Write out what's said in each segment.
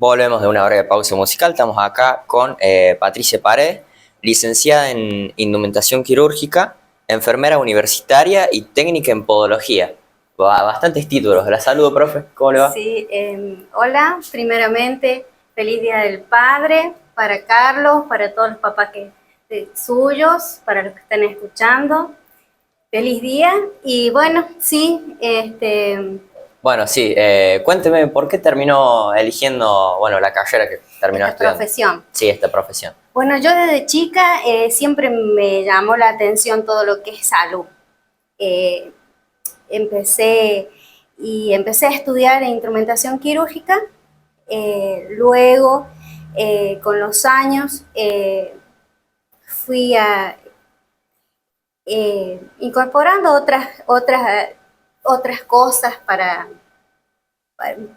Volvemos de una breve pausa musical. Estamos acá con Patricia Paredes, licenciada en indumentación quirúrgica, enfermera universitaria y técnica en podología. Bastantes títulos. La saludo, profe. ¿Cómo le va? Sí, hola, primeramente, feliz Día del Padre para Carlos, para todos los papás suyos, para los que están escuchando. Feliz día y bueno, sí, Bueno, sí. Cuénteme, ¿por qué terminó eligiendo, bueno, la carrera que terminó esta estudiando? profesión. Sí, esta profesión. Bueno, yo desde chica siempre me llamó la atención todo lo que es salud. Eh, empecé empecé a estudiar instrumentación quirúrgica. Luego, con los años, fui incorporando otras cosas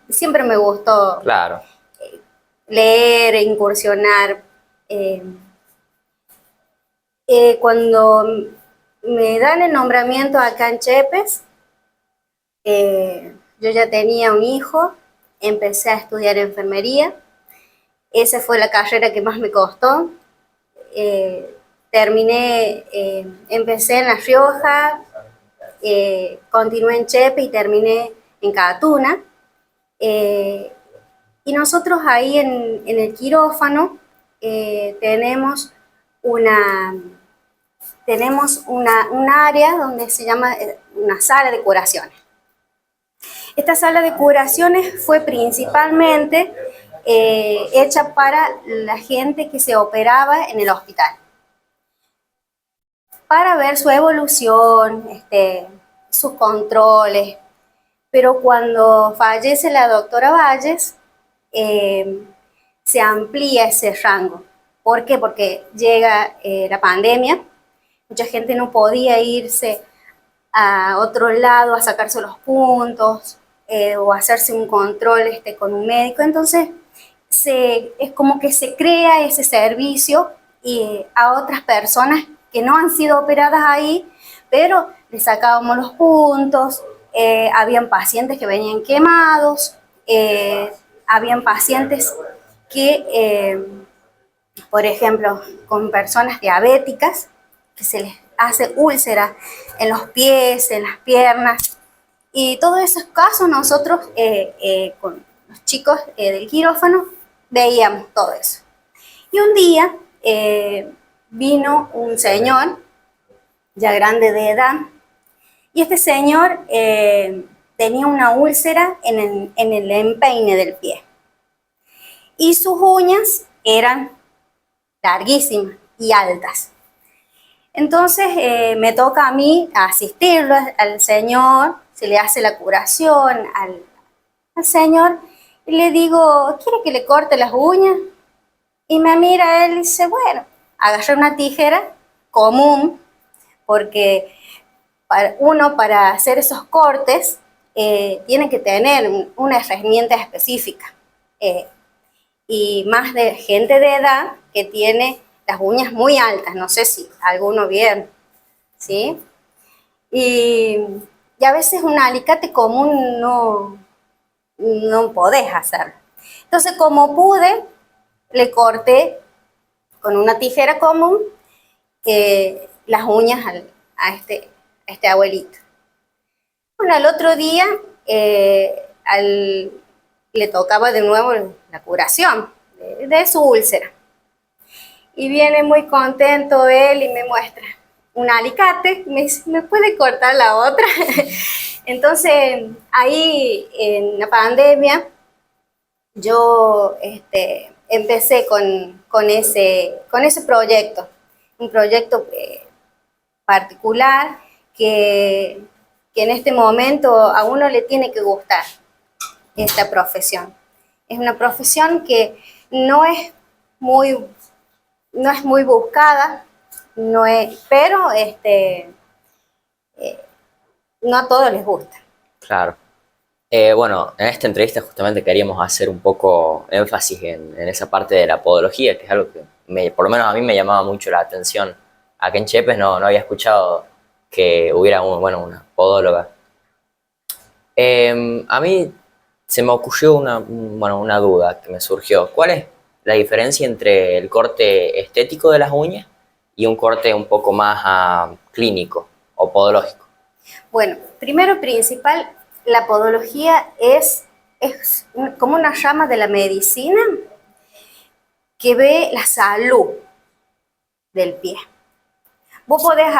siempre me gustó Claro. leer, incursionar. Eh, Cuando me dan el nombramiento acá en Chepes, yo ya tenía un hijo, empecé a estudiar enfermería. Esa fue la carrera que más me costó. Empecé en La Rioja, continué en Chepe y terminé en Catuna. Y nosotros ahí en el quirófano tenemos un área donde se llama una sala de curaciones. Esta sala de curaciones fue principalmente hecha para la gente que se operaba en el hospital, para ver su evolución, sus controles. Pero cuando fallece la doctora Valles, se amplía ese rango. ¿Por qué? Porque llega la pandemia, mucha gente no podía irse a otro lado a sacarse los puntos o hacerse un control con un médico. Entonces, es como que se crea ese servicio a otras personas que no han sido operadas ahí, pero les sacábamos los puntos. Habían pacientes que venían quemados, habían pacientes que, por ejemplo, con personas diabéticas, que se les hace úlcera en los pies, en las piernas. Y todos esos casos nosotros, con los chicos del quirófano, veíamos todo eso. Y un día vino un señor, ya grande de edad, y este señor tenía una úlcera en el empeine del pie. Y sus uñas eran larguísimas y altas. Entonces me toca a mí asistirlo al señor, se le hace la curación al señor y le digo, ¿quiere que le corte las uñas? Y me mira él y dice, bueno, agarré una tijera común, porque para hacer esos cortes tiene que tener una herramienta específica. Y más de gente de edad que tiene las uñas muy altas, no sé si alguno vieron, ¿sí? Y a veces un alicate común no podés hacerlo. Entonces, como pude, le corté con una tijera común las uñas a este abuelito. Bueno, al otro día le tocaba de nuevo la curación de su úlcera. Y viene muy contento él y me muestra un alicate, me dice, ¿me puede cortar la otra? Entonces, ahí en la pandemia, yo empecé con ese proyecto, un proyecto particular que en este momento a uno le tiene que gustar esta profesión. Es una profesión que no es muy buscada, pero no a todos les gusta. Claro. Bueno, en esta entrevista justamente queríamos hacer un poco énfasis en esa parte de la podología, que es algo que por lo menos a mí me llamaba mucho la atención. Acá en Chepes no había escuchado que hubiera una podóloga. A mí Se me ocurrió una duda que me surgió. ¿Cuál es la diferencia entre el corte estético de las uñas y un corte un poco más clínico o podológico? Bueno, primero principal, la podología es como una rama de la medicina que ve la salud del pie. Vos podés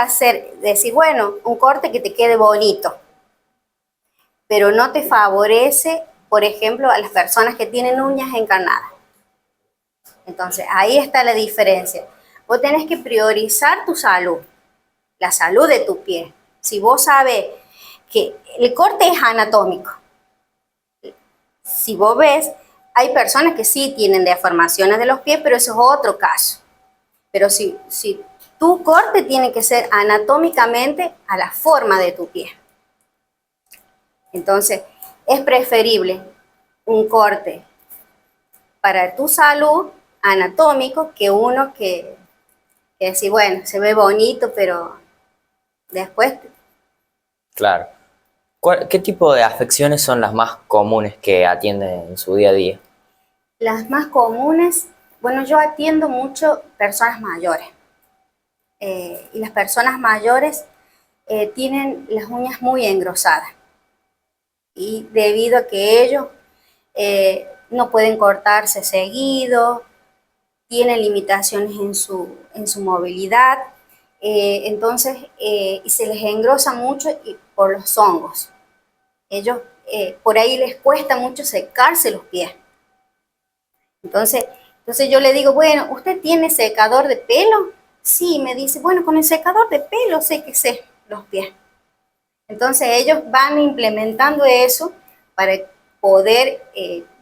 decir, bueno, un corte que te quede bonito, pero no te favorece, por ejemplo, a las personas que tienen uñas encarnadas. Entonces, ahí está la diferencia. Vos tenés que priorizar tu salud, la salud de tu pie. Si vos sabés que el corte es anatómico, si vos ves, hay personas que sí tienen deformaciones de los pies, pero eso es otro caso. Pero si tu corte tiene que ser anatómicamente a la forma de tu pie. Entonces, es preferible un corte para tu salud anatómico que uno que decir, bueno, se ve bonito, pero después. Claro. ¿Qué tipo de afecciones son las más comunes que atienden en su día a día? Las más comunes, bueno, yo atiendo mucho personas mayores. Y las personas mayores tienen las uñas muy engrosadas. Y debido a que ellos no pueden cortarse seguido, tienen limitaciones en su movilidad, entonces y se les engrosa mucho por los hongos. Ellos por ahí les cuesta mucho secarse los pies. Entonces yo le digo, bueno, ¿usted tiene secador de pelo? Sí, me dice, bueno, con el secador de pelo séquese los pies. Entonces ellos van implementando eso para poder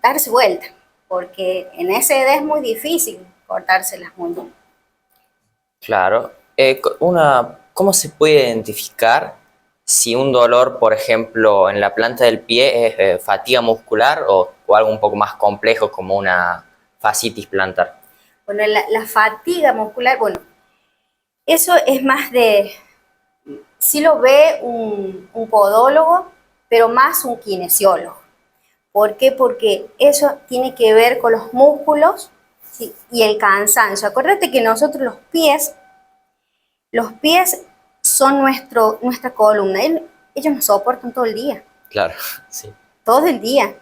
darse vuelta, porque en esa edad es muy difícil cortarse las uñas. Claro. ¿Cómo se puede identificar si un dolor, por ejemplo, en la planta del pie es fatiga muscular o algo un poco más complejo como una fascitis plantar? Bueno, la fatiga muscular, bueno, eso es más sí lo ve un podólogo, pero más un kinesiólogo. ¿Por qué? Porque eso tiene que ver con los músculos, ¿sí? Y el cansancio. Acuérdate que nosotros los pies son nuestra columna. Ellos nos soportan todo el día, Claro, sí. todo el día.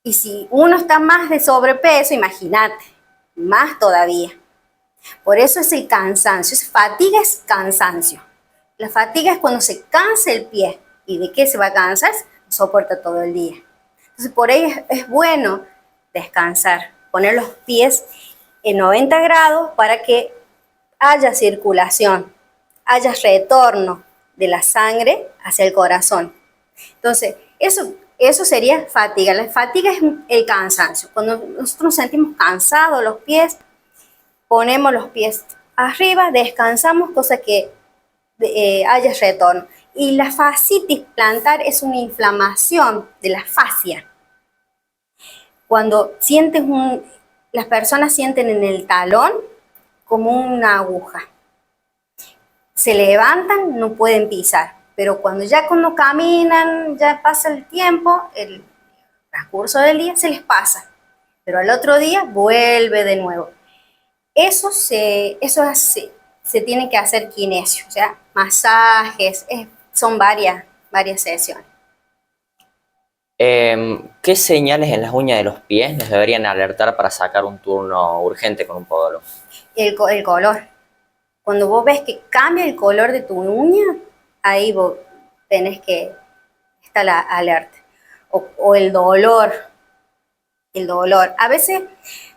Y si uno está más de sobrepeso, imagínate, más todavía. Por eso es el cansancio. Fatiga es cansancio. La fatiga es cuando se cansa el pie. ¿Y de qué se va a cansar? Soporta todo el día. Entonces, por ahí es bueno descansar, poner los pies en 90 grados para que haya circulación, haya retorno de la sangre hacia el corazón. Entonces, eso sería fatiga. La fatiga es el cansancio. Cuando nosotros nos sentimos cansados los pies, ponemos los pies arriba, descansamos, cosa que haya retorno. Y la fascitis plantar es una inflamación de la fascia. Cuando las personas sienten en el talón como una aguja. Se levantan, no pueden pisar, pero cuando caminan, ya pasa el tiempo, el transcurso del día se les pasa, pero al otro día vuelve de nuevo. Eso se tiene que hacer kinesio, o sea, masajes, son varias sesiones. ¿Qué señales en las uñas de los pies nos deberían alertar para sacar un turno urgente con un podólogo? El color. Cuando vos ves que cambia el color de tu uña, ahí vos tenés que estar la alerta. O el dolor. El dolor. A veces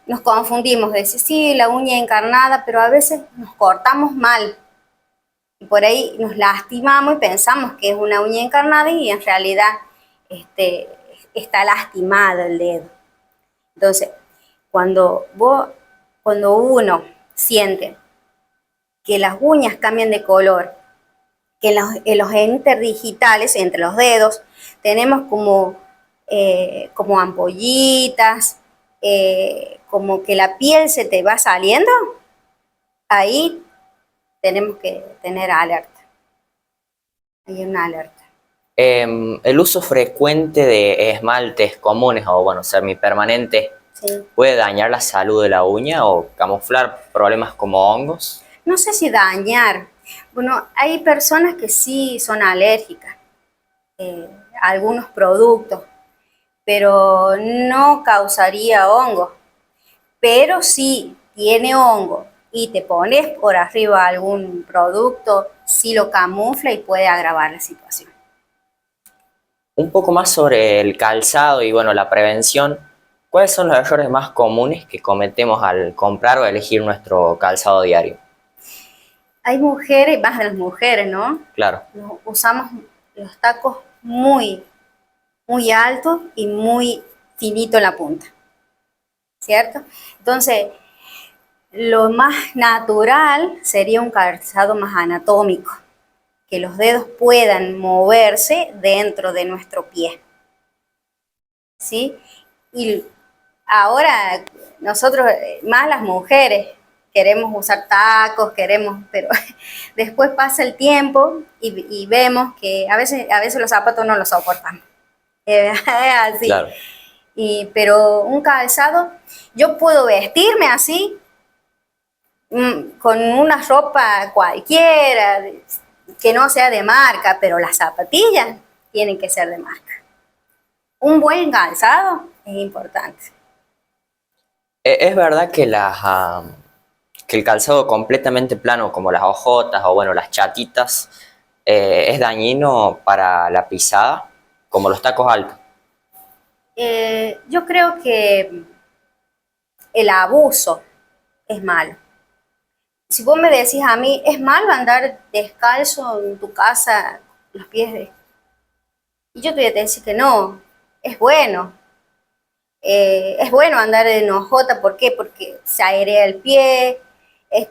nos confundimos, decir, sí, la uña encarnada, pero a veces nos cortamos mal. Y por ahí nos lastimamos y pensamos que es una uña encarnada y en realidad está lastimado el dedo. Entonces, cuando uno siente que las uñas cambian de color, que en los interdigitales, entre los dedos, tenemos como ampollitas, como que la piel se te va saliendo, ahí tenemos que tener alerta. Hay una alerta. El uso frecuente de esmaltes comunes o, bueno, semipermanentes Sí. puede dañar la salud de la uña o camuflar problemas como hongos. No sé si dañar. Bueno, hay personas que sí son alérgicas a algunos productos, pero no causaría hongo. Pero si tiene hongo y te pones por arriba algún producto, sí lo camufla y puede agravar la situación. Un poco más sobre el calzado y, bueno, la prevención. ¿Cuáles son los errores más comunes que cometemos al comprar o elegir nuestro calzado diario? Hay mujeres, más de las mujeres, ¿no? Claro, Usamos los tacos muy, muy altos y muy finito en la punta, ¿cierto? Entonces, lo más natural sería un calzado más anatómico, que los dedos puedan moverse dentro de nuestro pie, ¿sí? Y ahora nosotros, más las mujeres, queremos usar tacos, pero después pasa el tiempo y vemos que a veces los zapatos no los soportamos. Así. claro. Pero un calzado, yo puedo vestirme así, con una ropa cualquiera, que no sea de marca, pero las zapatillas tienen que ser de marca. Un buen calzado es importante. ¿Es verdad que que el calzado completamente plano, como las hojotas o, bueno, las chatitas, es dañino para la pisada, como los tacos altos? Yo creo que el abuso es malo. Si vos me decís a mí, ¿es malo andar descalzo en tu casa, los pies de... Y yo te voy a decir que no, es bueno. Es bueno andar en hojota, ¿por qué? Porque se airea el pie,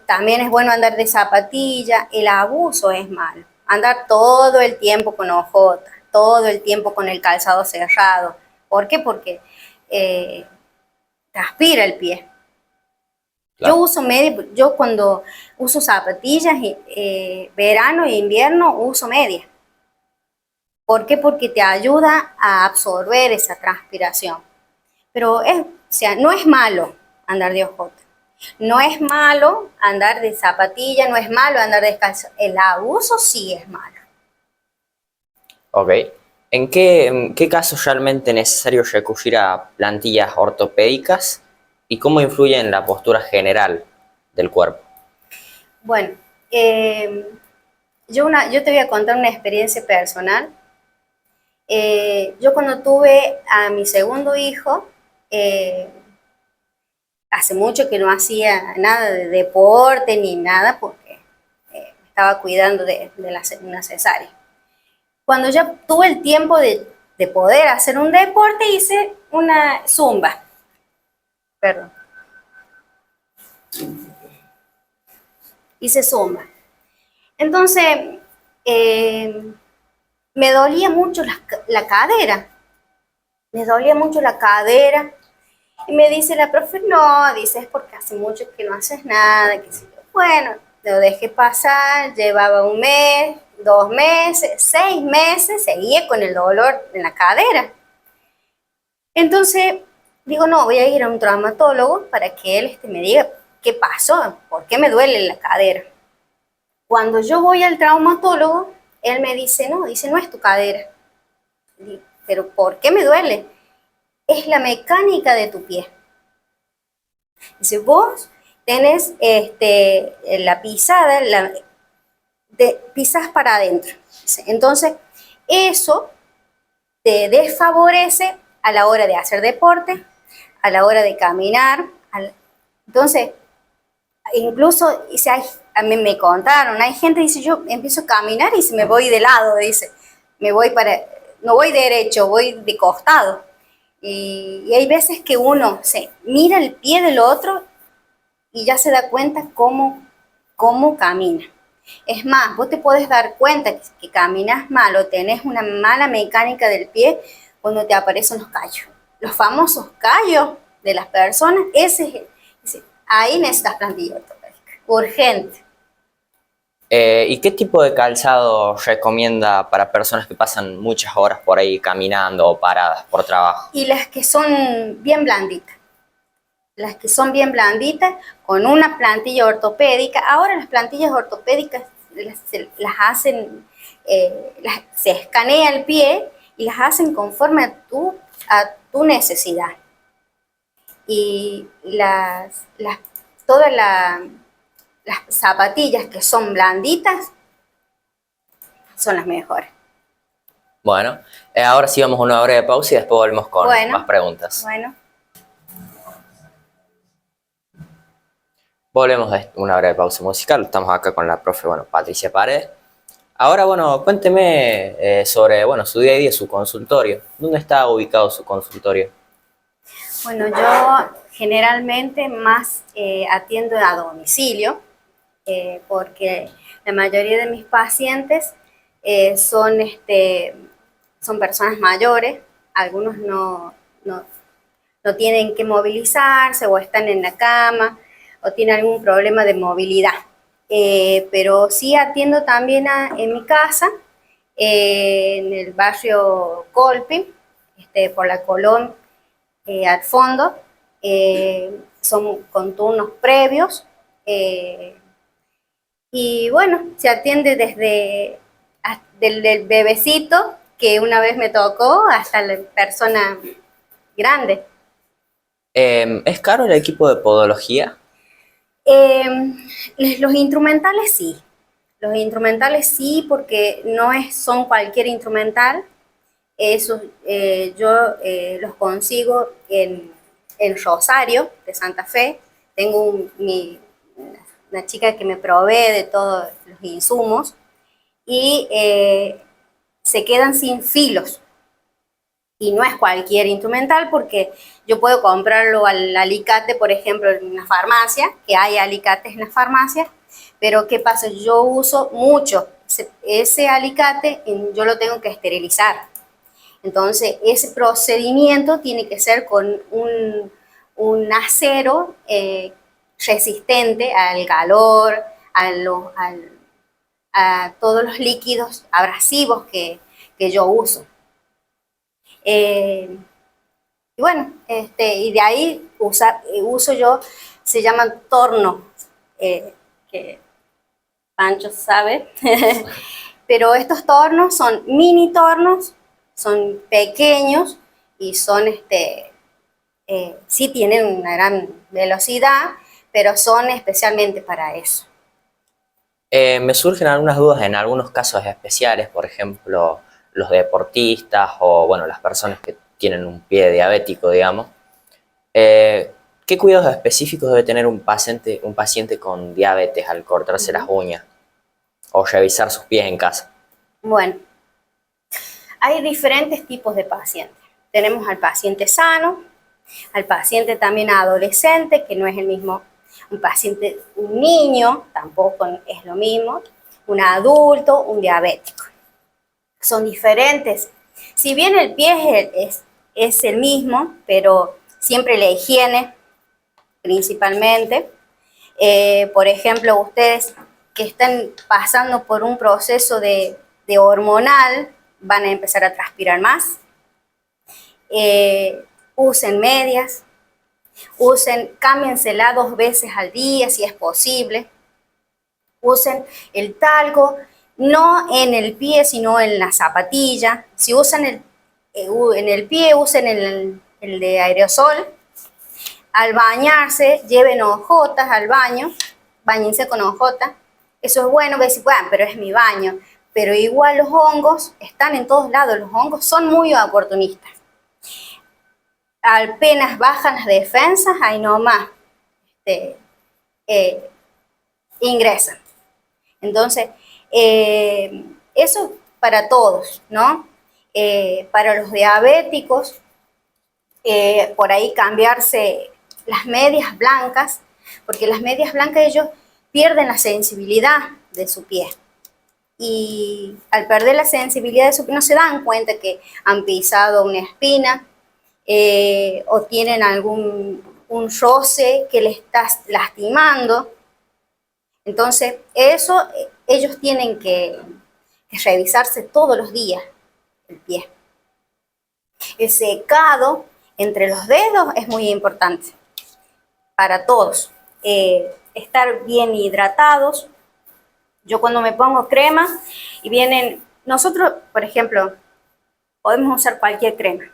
también es bueno andar de zapatilla, el abuso es malo. Andar todo el tiempo con hojota, todo el tiempo con el calzado cerrado. ¿Por qué? Porque eh, transpira el pie. Yo Claro. uso media, yo cuando uso zapatillas, verano e invierno uso media. ¿Por qué? Porque te ayuda a absorber esa transpiración. Pero o sea, no es malo andar de ojota. No es malo andar de zapatilla, no es malo andar descalzo. El abuso sí es malo. Ok. En qué caso es realmente necesario recurrir a plantillas ortopédicas y cómo influye en la postura general del cuerpo? Bueno, yo te voy a contar una experiencia personal. Yo cuando tuve a mi segundo hijo, eh, hace mucho que no hacía nada de deporte ni nada porque me estaba cuidando de una cesárea. Cuando ya tuve el tiempo de poder hacer un deporte, hice una zumba. Perdón. Hice zumba. Entonces, me dolía mucho la cadera. Me dolía mucho la cadera. Y me dice la profe, no, dice, es porque hace mucho que no haces nada. Que bueno, lo dejé pasar, llevaba un mes, 2 meses, 6 meses, seguía con el dolor en la cadera. Entonces, digo, no, voy a ir a un traumatólogo para que él me diga qué pasó, por qué me duele la cadera. Cuando yo voy al traumatólogo, él me dice, no es tu cadera. Digo, pero ¿por qué me duele? Es la mecánica de tu pie. Dice, vos tenés la pisada, pisás para adentro. Entonces, eso te desfavorece a la hora de hacer deporte, a la hora de caminar. Entonces, incluso a mí me contaron, hay gente que dice, yo empiezo a caminar y se me voy de lado, dice, no voy derecho, voy de costado. Y hay veces que uno se mira el pie del otro y ya se da cuenta cómo camina. Es más, vos te podés dar cuenta que caminas mal o tenés una mala mecánica del pie cuando te aparecen los callos. Los famosos callos de las personas, ahí necesitas plantilla ortopédica, urgente. ¿Y qué tipo de calzado recomienda para personas que pasan muchas horas por ahí caminando o paradas por trabajo? Y las que son bien blanditas. Las que son bien blanditas, con una plantilla ortopédica. Ahora las plantillas ortopédicas las hacen, se escanea el pie y las hacen conforme a tu necesidad. Y todas las zapatillas que son blanditas son las mejores. Bueno, ahora sí vamos a una breve pausa y después volvemos con más preguntas. Bueno. Volvemos a una breve pausa musical. Estamos acá con la profe, Patricia Paredes. Ahora, cuénteme sobre, su día a día, su consultorio. ¿Dónde está ubicado su consultorio? Bueno, yo generalmente más atiendo a domicilio, porque la mayoría de mis pacientes son personas mayores, algunos no tienen que movilizarse o están en la cama o tienen algún problema de movilidad. Pero sí atiendo también en mi casa, en el barrio Colpi, por la Colón, al fondo. Son con turnos previos. Y bueno, se atiende desde del bebecito que una vez me tocó hasta la persona grande. ¿Es caro el equipo de podología? Los instrumentales sí. Los instrumentales sí, porque son cualquier instrumental. Esos yo los consigo en Rosario, de Santa Fe. Tengo una chica que me provee de todos los insumos y se quedan sin filos. Y no es cualquier instrumental, porque yo puedo comprarlo al alicate, por ejemplo, en una farmacia, que hay alicates en las farmacias, pero ¿qué pasa? Yo uso mucho ese alicate y yo lo tengo que esterilizar. Entonces, ese procedimiento tiene que ser con un acero resistente al calor, a todos los líquidos abrasivos que yo uso. Y bueno, y de ahí uso yo, se llaman tornos, que Pancho sabe, pero estos tornos son mini tornos, son pequeños y son, sí tienen una gran velocidad, pero son especialmente para eso. Me surgen algunas dudas en algunos casos especiales, por ejemplo, los deportistas o, las personas que tienen un pie diabético, digamos. ¿Qué cuidados específicos debe tener un paciente con diabetes al cortarse las uñas o revisar sus pies en casa? Bueno, hay diferentes tipos de pacientes. Tenemos al paciente sano, al paciente también adolescente, que no es el mismo, un niño tampoco es lo mismo, un adulto, un diabético. Son diferentes. Si bien el pie es el mismo, pero siempre la higiene, principalmente. Por ejemplo, ustedes que están pasando por un proceso de hormonal, van a empezar a transpirar más. Usen medias, cámbiensela 2 veces al día si es posible. Usen el talco, no en el pie, sino en la zapatilla. Si usan en el pie, usen el de aerosol. Al bañarse, lleven hojotas al baño, báñense con hojotas. Eso es bueno, pero es mi baño. Pero igual los hongos están en todos lados, los hongos son muy oportunistas. Apenas bajan las defensas, ahí nomás ingresan. Entonces, eso para todos, ¿no? Para los diabéticos, por ahí cambiarse las medias blancas, porque las medias blancas ellos pierden la sensibilidad de su pie. Y al perder la sensibilidad de su pie no se dan cuenta que han pisado una espina o tienen un roce que le está lastimando. Entonces, eso ellos tienen que revisarse todos los días el pie. El secado entre los dedos es muy importante para todos. Estar bien hidratados. Yo cuando me pongo crema y vienen, nosotros, por ejemplo, podemos usar cualquier crema,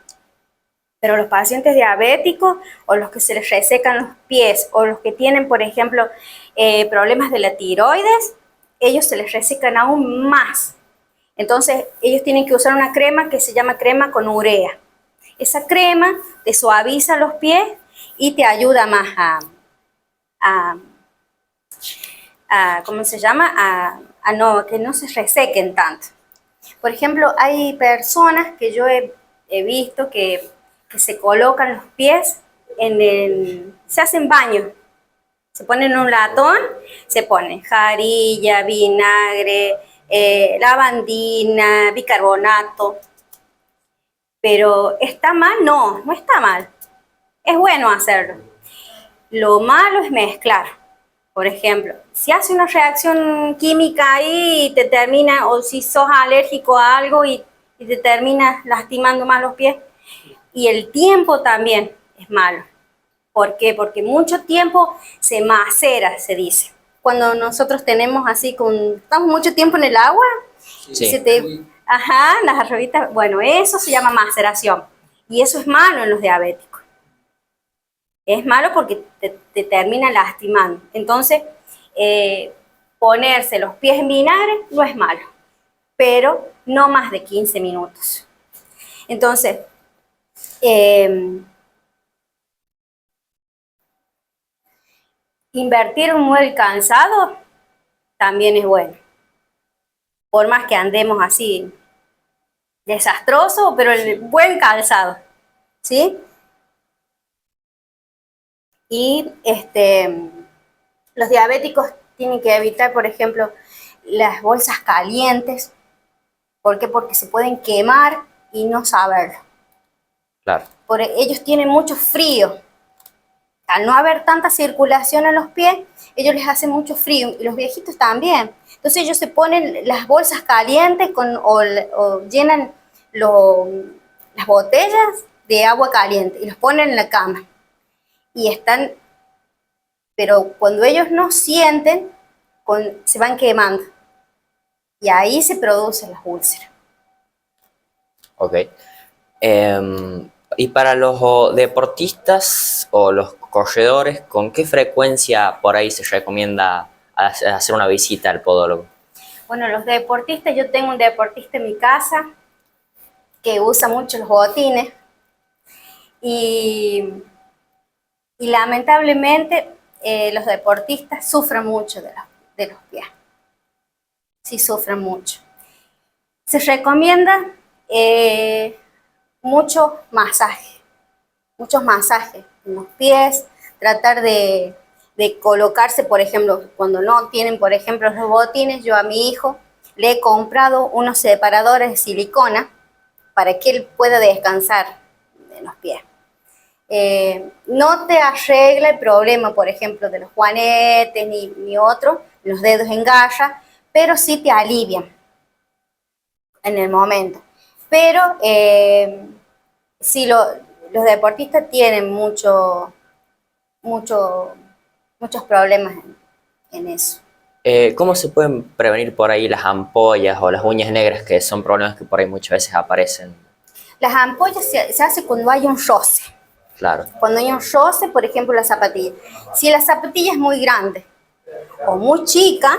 pero los pacientes diabéticos o los que se les resecan los pies o los que tienen, por ejemplo, problemas de la tiroides, ellos se les resecan aún más. Entonces, ellos tienen que usar una crema que se llama crema con urea. Esa crema te suaviza los pies y te ayuda más ¿cómo se llama? Que no se resequen tanto. Por ejemplo, hay personas que yo he visto que se colocan los pies se hacen baño. Se ponen en un latón, se ponen jarilla, vinagre, lavandina, bicarbonato. Pero ¿está mal? No, no está mal. Es bueno hacerlo. Lo malo es mezclar. Por ejemplo, si hace una reacción química ahí y te termina, o si sos alérgico a algo y te termina lastimando más los pies. Y el tiempo también es malo. ¿Por qué? Porque mucho tiempo se macera, se dice. Cuando nosotros tenemos estamos mucho tiempo en el agua, Sí. las arrobitas, bueno, eso se llama maceración. Y eso es malo en los diabéticos. Es malo porque te termina lastimando. Entonces, ponerse los pies en vinagre no es malo, pero no más de 15 minutos. Entonces, invertir un buen calzado también es bueno. Por más que andemos así desastroso, pero el buen calzado, ¿sí? Y los diabéticos tienen que evitar, por ejemplo, las bolsas calientes. ¿Por qué? Porque se pueden quemar y no saberlo. Claro. Ellos tienen mucho frío. Al no haber tanta circulación en los pies, ellos les hace mucho frío, y los viejitos también. Entonces ellos se ponen las bolsas calientes o llenan las botellas de agua caliente y los ponen en la cama. Y pero cuando ellos no sienten, se van quemando. Y ahí se producen las úlceras. Ok. Y para los deportistas o los corredores, ¿con qué frecuencia por ahí se recomienda hacer una visita al podólogo? Bueno, los deportistas, yo tengo un deportista en mi casa que usa mucho los botines y lamentablemente los deportistas sufren mucho de los pies. Sí, sufren mucho. Se recomienda muchos masajes en los pies, tratar de colocarse, por ejemplo, cuando no tienen, por ejemplo, los botines, yo a mi hijo le he comprado unos separadores de silicona para que él pueda descansar en los pies. No te arregla el problema, por ejemplo, de los juanetes ni otro, los dedos en garra, pero sí te alivian en el momento. Pero sí, los deportistas tienen muchos problemas en eso. ¿Cómo se pueden prevenir por ahí las ampollas o las uñas negras, que son problemas que por ahí muchas veces aparecen? Las ampollas se hace cuando hay un roce. Claro. Cuando hay un roce, por ejemplo, la zapatilla. Si la zapatilla es muy grande o muy chica,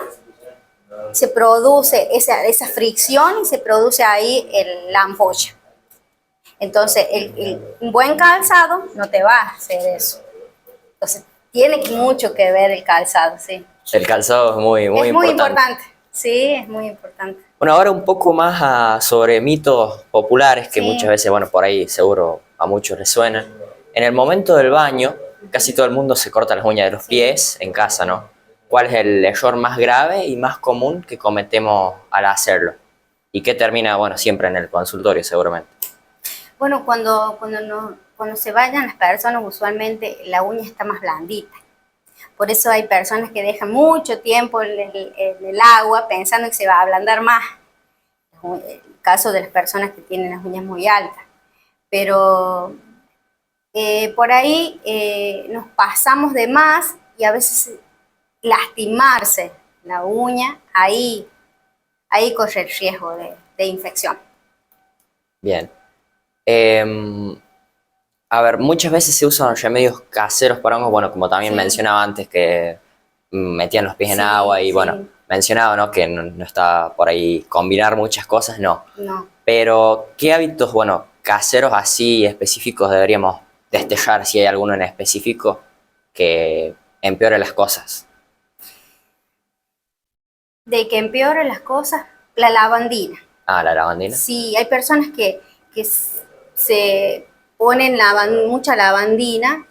se produce esa fricción y se produce ahí la ampolla. Entonces, un buen calzado no te va a hacer eso. Entonces, tiene mucho que ver el calzado, sí. El calzado es muy importante. Es muy importante, sí, es muy importante. Bueno, ahora un poco más sobre mitos populares que Sí. muchas veces, bueno, por ahí seguro a muchos les suenan. En el momento del baño, casi todo el mundo se corta las uñas de los pies en casa, ¿no? ¿Cuál es el error más grave y más común que cometemos al hacerlo? Y que termina, bueno, siempre en el consultorio seguramente. Bueno, cuando se bañan las personas, usualmente la uña está más blandita. Por eso hay personas que dejan mucho tiempo en el agua pensando que se va a ablandar más. El caso de las personas que tienen las uñas muy altas. Pero por ahí nos pasamos de más y a veces lastimarse la uña, ahí corre el riesgo de infección. Bien. A ver, muchas veces se usan remedios caseros para hongos, bueno, como también Sí. mencionaba antes, que metían los pies en Sí, agua y sí. bueno, mencionaba, ¿no? Que no está por ahí combinar muchas cosas, no. No. Pero, ¿qué hábitos, bueno, caseros así específicos deberíamos destellar, si hay alguno en específico que empeore las cosas? De que empeore las cosas, la lavandina. Ah, la lavandina. Sí, hay personas que se ponen mucha lavandina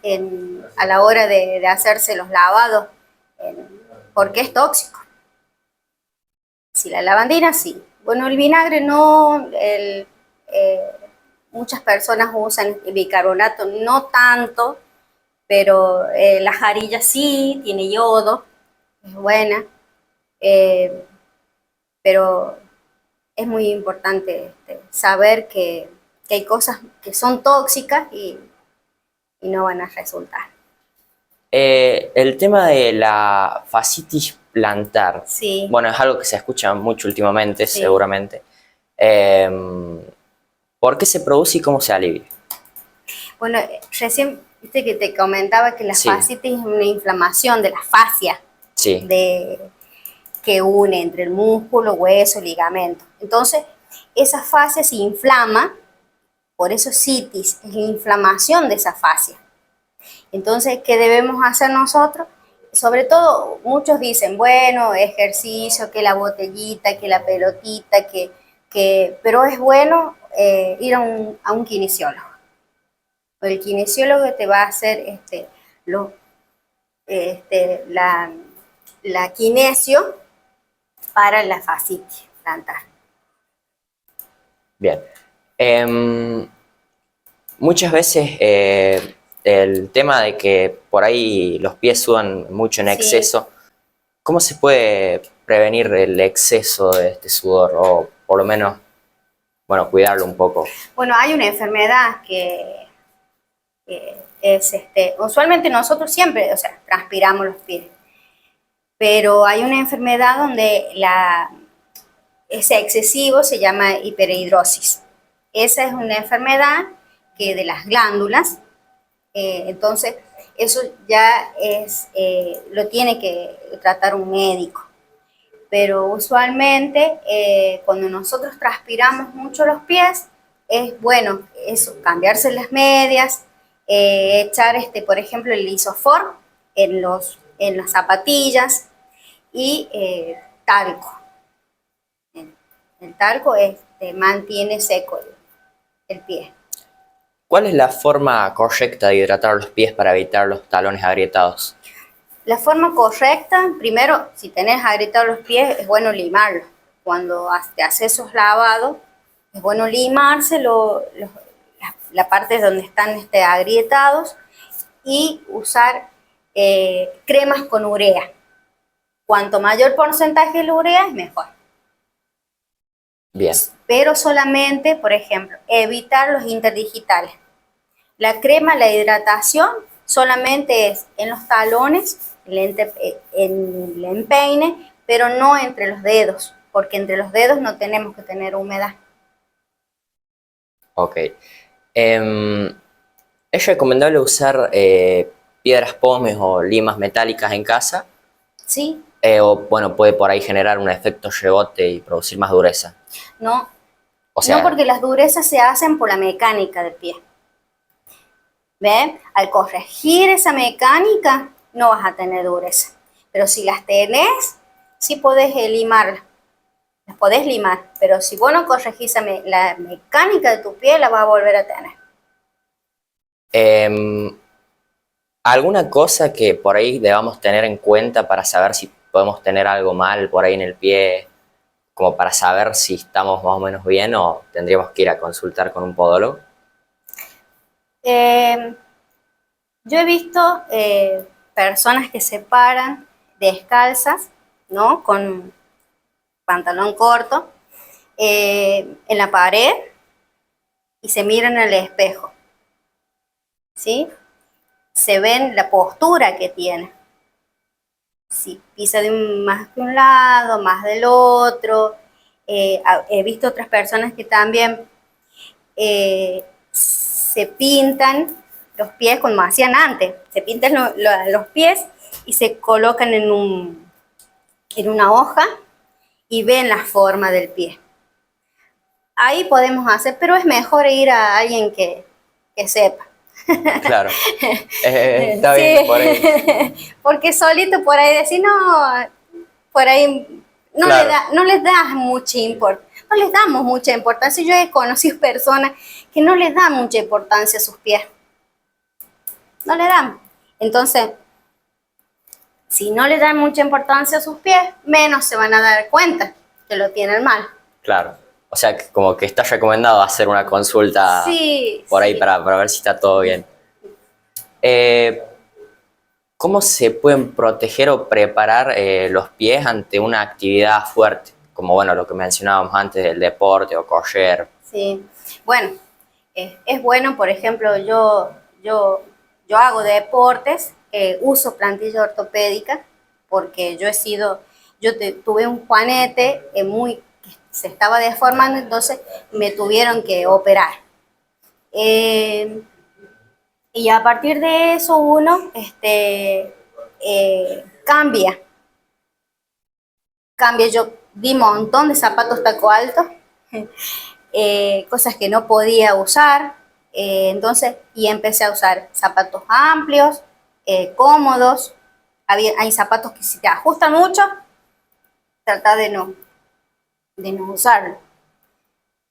a la hora de hacerse los lavados, porque es tóxico. Sí, la lavandina sí. Bueno, el vinagre no, muchas personas usan el bicarbonato, no tanto, pero la jarilla sí, tiene yodo, es buena, pero es muy importante saber que hay cosas que son tóxicas y no van a resultar. El tema de la fascitis plantar, Sí. bueno, es algo que se escucha mucho últimamente, Sí. seguramente. ¿Por qué se produce y cómo se alivia? Bueno, recién viste que te comentaba que la Sí. fascitis es una inflamación de la fascia Sí, que une entre el músculo, hueso, ligamento. Entonces, esa fascia se inflama, por eso citis, es la inflamación de esa fascia. Entonces, ¿qué debemos hacer nosotros? Sobre todo, muchos dicen, bueno, ejercicio, que la botellita, que la pelotita, pero es bueno ir a un kinesiólogo. El kinesiólogo te va a hacer la kinesio para la fascitis plantar. bien. Muchas veces el tema de que por ahí los pies sudan mucho en Sí. exceso, ¿cómo se puede prevenir el exceso de este sudor? O por lo menos, bueno, cuidarlo un poco. Bueno, hay una enfermedad es, usualmente nosotros siempre, o sea, transpiramos los pies, pero hay una enfermedad donde ese excesivo se llama hiperhidrosis. Esa es una enfermedad que de las glándulas, entonces eso ya lo tiene que tratar un médico. Pero usualmente cuando nosotros transpiramos mucho los pies, es bueno eso, cambiarse las medias, echar, por ejemplo, el lisoform en las zapatillas y talco. El talco mantiene seco el pie. ¿Cuál es la forma correcta de hidratar los pies para evitar los talones agrietados? La forma correcta, primero, si tenés agrietados los pies, es bueno limarlos. Cuando te haces esos lavados, es bueno limarse la parte donde están agrietados y usar cremas con urea. Cuanto mayor porcentaje de urea, es mejor. Bien. Pero solamente, por ejemplo, evitar los interdigitales. La crema, la hidratación, solamente es en los talones, en el empeine, pero no entre los dedos, porque entre los dedos no tenemos que tener humedad. Ok. ¿Es recomendable usar piedras pómez o limas metálicas en casa? ¿Sí? O bueno, puede por ahí generar un efecto rebote y producir más dureza. No, O sea, no, porque las durezas se hacen por la mecánica del pie. ¿Ven? Al corregir esa mecánica, no vas a tener dureza. Pero si las tenés, sí podés limarlas. Las podés limar, pero si vos no corregís la mecánica de tu pie, la vas a volver a tener. ¿alguna cosa que por ahí debamos tener en cuenta para saber si podemos tener algo mal por ahí en el pie, como para saber si estamos más o menos bien o tendríamos que ir a consultar con un podólogo? Yo he visto personas que se paran descalzas, ¿no? Con pantalón corto, en la pared y se miran al espejo, ¿sí? Se ven la postura que tiene. Si pisa más de un lado, más del otro. He visto otras personas que también se pintan los pies como hacían antes. Se pintan los pies y se colocan en una hoja y ven la forma del pie. Ahí podemos hacer, pero es mejor ir a alguien que sepa. Claro. Está bien, Sí. por ahí. Porque solito por ahí decir, no, por ahí no, Claro. no les das mucha importancia. No les damos mucha importancia. Yo he conocido personas que no les dan mucha importancia a sus pies. No le dan. Entonces, si no le dan mucha importancia a sus pies, menos se van a dar cuenta que lo tienen mal. Claro. O sea, como que está recomendado hacer una consulta Sí, por ahí sí. para ver si está todo bien. ¿Cómo se pueden proteger o preparar los pies ante una actividad fuerte? Como bueno, lo que mencionábamos antes del deporte o correr. Sí. Bueno, es bueno, por ejemplo, yo hago deportes, uso plantilla ortopédica porque tuve un juanete que se estaba deformando, entonces me tuvieron que operar. Y a partir de eso uno cambia. Yo di un montón de zapatos taco alto, cosas que no podía usar, entonces, y empecé a usar zapatos amplios, cómodos. Hay zapatos que si te ajustan mucho, trata de no usarlo.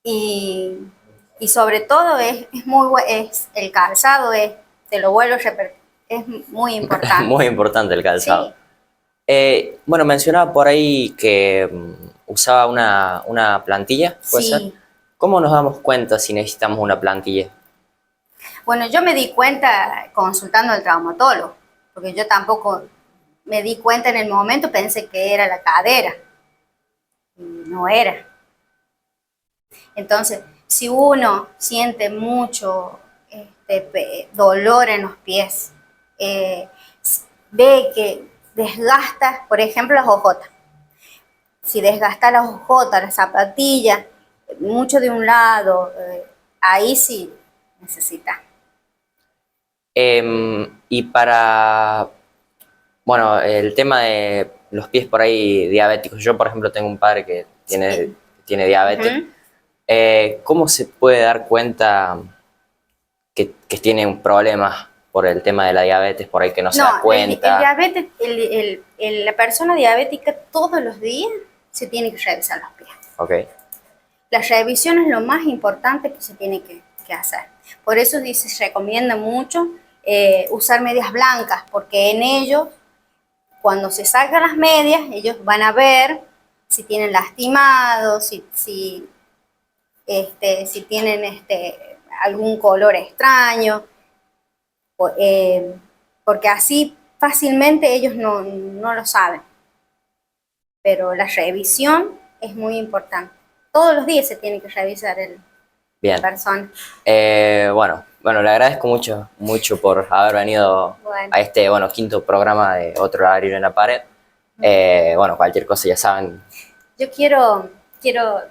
Y sobre todo es el calzado, te lo vuelvo a repetir, es muy importante. Muy importante el calzado. Sí. Bueno, mencionaba por ahí que usaba una plantilla, ¿puede Sí. ser? ¿Cómo nos damos cuenta si necesitamos una plantilla? Bueno, yo me di cuenta consultando al traumatólogo, porque yo tampoco me di cuenta en el momento, pensé que era la cadera, y no era. Entonces, si uno siente mucho dolor en los pies, ve que desgasta, por ejemplo, las ojotas. Si desgasta las ojotas, las zapatillas, mucho de un lado, ahí sí necesita. Y para, bueno, el tema de los pies por ahí diabéticos. Yo, por ejemplo, tengo un padre que tiene diabetes. ¿Cómo se puede dar cuenta que tiene un problema por el tema de la diabetes, por ahí que no se da cuenta? La persona diabética todos los días se tiene que revisar los pies. Ok. La revisión es lo más importante que se tiene que hacer. Por eso se recomienda mucho usar medias blancas, porque en ellos, cuando se sacan las medias, ellos van a ver si tienen lastimado, si tienen algún color extraño, porque así fácilmente ellos no lo saben. Pero la revisión es muy importante. Todos los días se tiene que revisar la persona. Bueno, le agradezco mucho por haber venido a este quinto programa de Otro Ladrillo en la Pared. Bueno, cualquier cosa ya saben. Yo quiero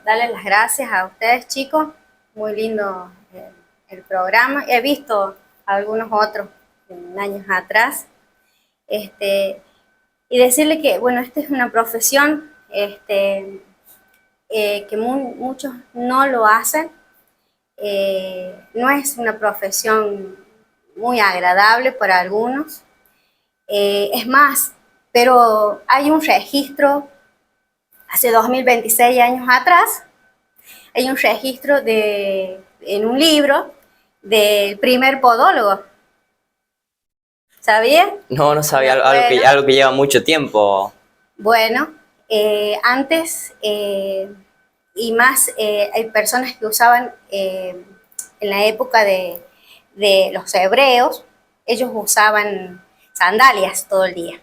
darles las gracias a ustedes, chicos. Muy lindo el programa. He visto algunos otros en años atrás. Y decirle que, bueno, esta es una profesión que muchos no lo hacen. No es una profesión muy agradable para algunos. Es más, pero hay un registro, hace 2026 años atrás, hay un registro en un libro del primer podólogo. ¿Sabía? No sabía, algo que lleva mucho tiempo. Bueno, antes y más hay personas que usaban en la época de los hebreos, ellos usaban sandalias todo el día.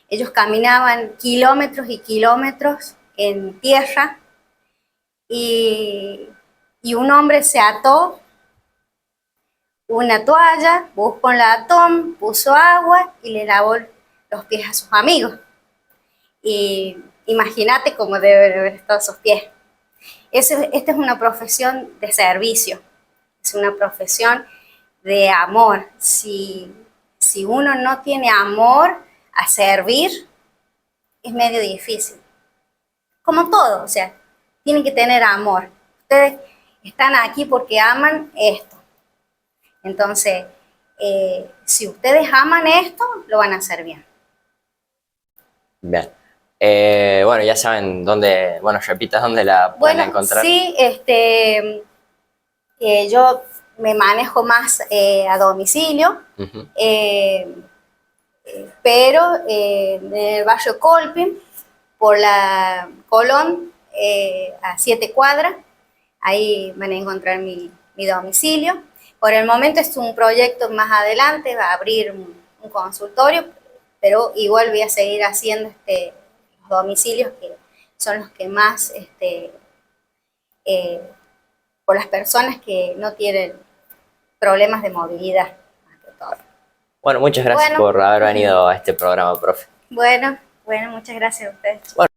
Ellos caminaban kilómetros y kilómetros en tierra y un hombre se ató una toalla, buscó un latón, puso agua y le lavó los pies a sus amigos. Y imagínate cómo deben haber estado sus pies. Esta es una profesión de servicio, es una profesión de amor. Si uno no tiene amor a servir, es medio difícil. Como todo, o sea, tienen que tener amor. Ustedes están aquí porque aman esto. Entonces, si ustedes aman esto, lo van a hacer bien. Bien. Bueno, ya saben dónde, bueno, repitas dónde la pueden encontrar. Sí, yo me manejo más a domicilio, Uh-huh. pero en el barrio Colpin, por la Colón, a 7 cuadras, ahí van a encontrar mi domicilio. Por el momento es un proyecto más adelante, va a abrir un consultorio, pero igual voy a seguir haciendo los domicilios que son los que más, por las personas que no tienen problemas de movilidad, más que todo. Bueno, muchas gracias por haber venido a este programa, profe. Bueno, muchas gracias a ustedes. Bueno.